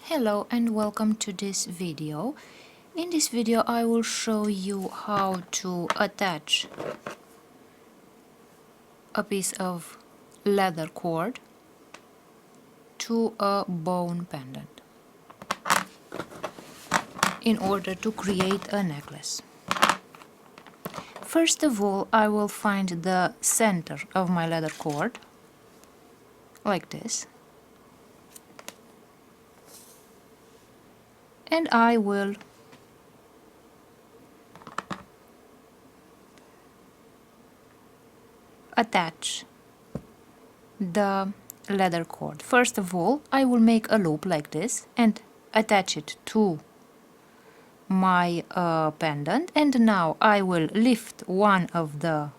Hello and welcome to this video. In this video I will show you how to attach a piece of leather cord to a bone pendant in order to create a necklace. First of all, I will find the center of my leather cord like this, and I will attach the leather cord. First of all, I will make a loop like this and attach it to my pendant, and now I will lift one of the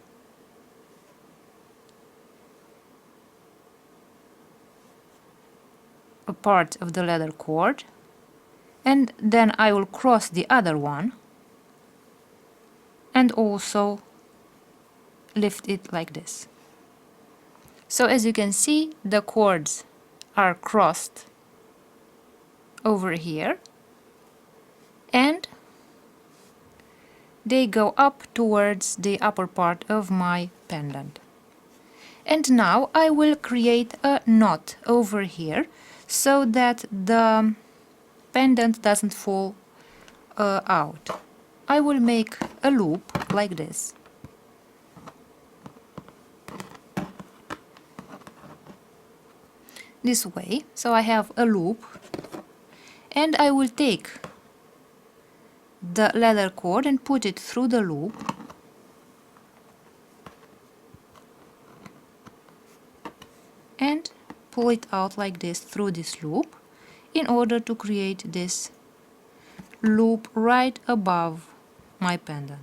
part of the leather cord, and then I will cross the other one and also lift it like this. So as you can see, the cords are crossed over here and they go up towards the upper part of my pendant. And now I will create a knot over here so that the pendant doesn't fall out. I will make a loop like this. This way, so I have a loop, and I will take the leather cord and put it through the loop, and pull it out like this through this loop in order to create this loop right above my pendant.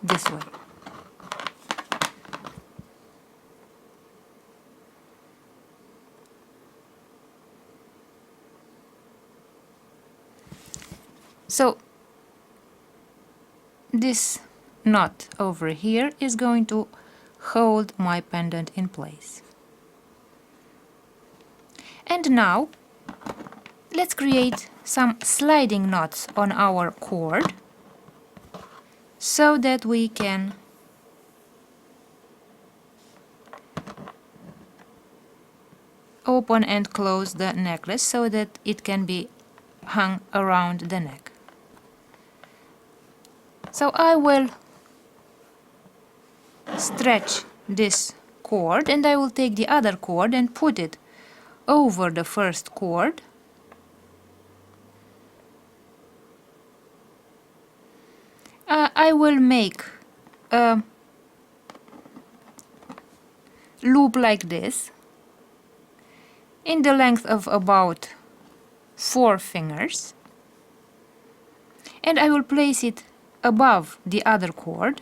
This way. So this knot over here is going to hold my pendant in place. And now let's create some sliding knots on our cord so that we can open and close the necklace so that it can be hung around the neck. So I will stretch this cord, and I will take the other cord and put it over the first cord. I will make a loop like this in the length of about 4 fingers, and I will place it above the other cord.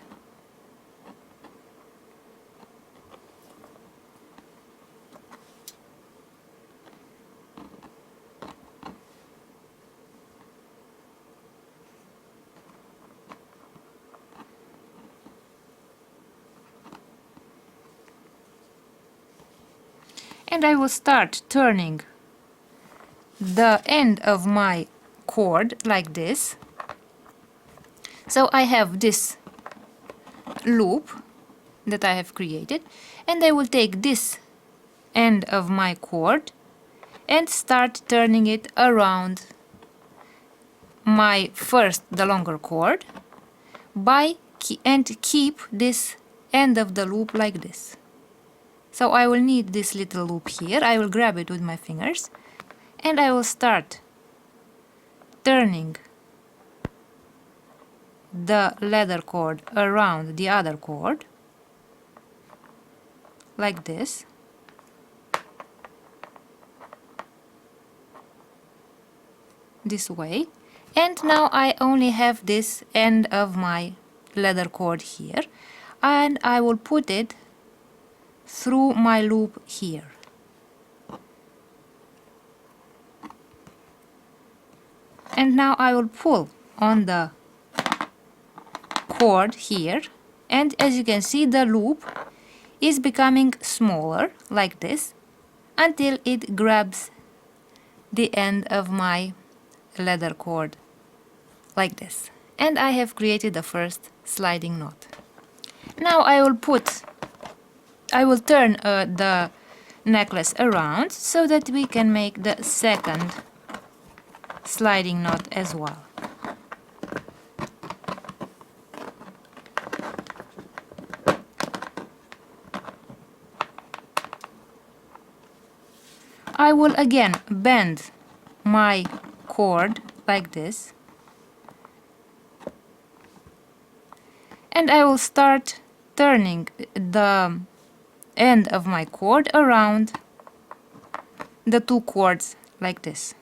And I will start turning the end of my cord like this. So I have this loop that I have created, and I will take this end of my cord and start turning it around the longer cord and keep this end of the loop like this. So I will need this little loop here. I will grab it with my fingers and I will start turning the leather cord around the other cord like this. This way. And now I only have this end of my leather cord here, and I will put it through my loop here. And now I will pull on the cord here, and as you can see, the loop is becoming smaller like this until it grabs the end of my leather cord like this. And I have created the first sliding knot. Now I will turn the necklace around so that we can make the second sliding knot as well. I will again bend my cord like this, and I will start turning the end of my cord around the two cords like this.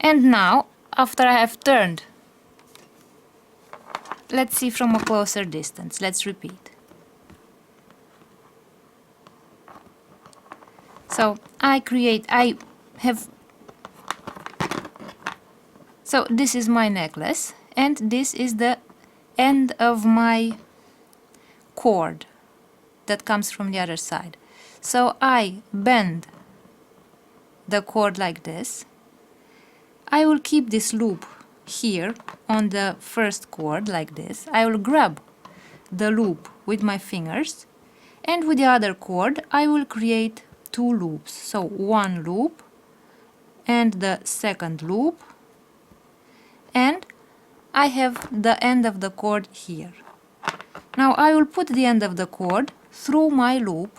And now, after I have turned, let's see from a closer distance. Let's repeat. So so this is my necklace, and this is the end of my cord that comes from the other side. So I bend the cord like this. I will keep this loop here on the first cord like this. I will grab the loop with my fingers, and with the other cord I will create two loops. So one loop and the second loop, and I have the end of the cord here. Now I will put the end of the cord through my loop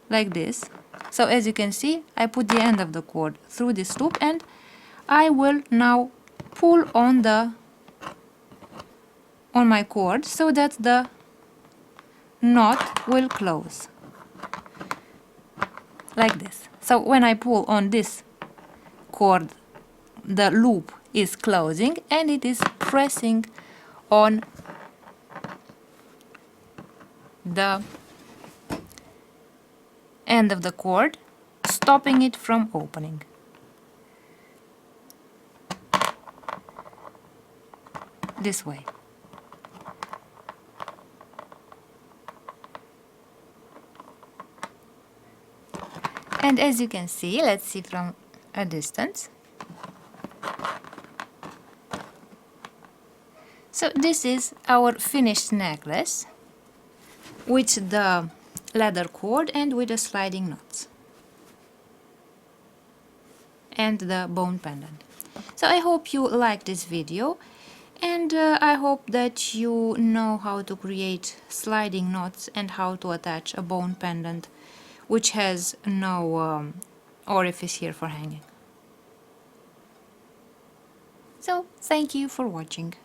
like this. So as you can see, I put the end of the cord through this loop, and I will now pull on my cord so that the knot will close like this. So when I pull on this cord, the loop is closing and it is pressing on the end of the cord, stopping it from opening. This way. And as you can see, let's see from a distance. So this is our finished necklace with the leather cord and with the sliding knots and the bone pendant. So I hope you liked this video, and I hope that you know how to create sliding knots and how to attach a bone pendant which has no orifice here for hanging. So thank you for watching.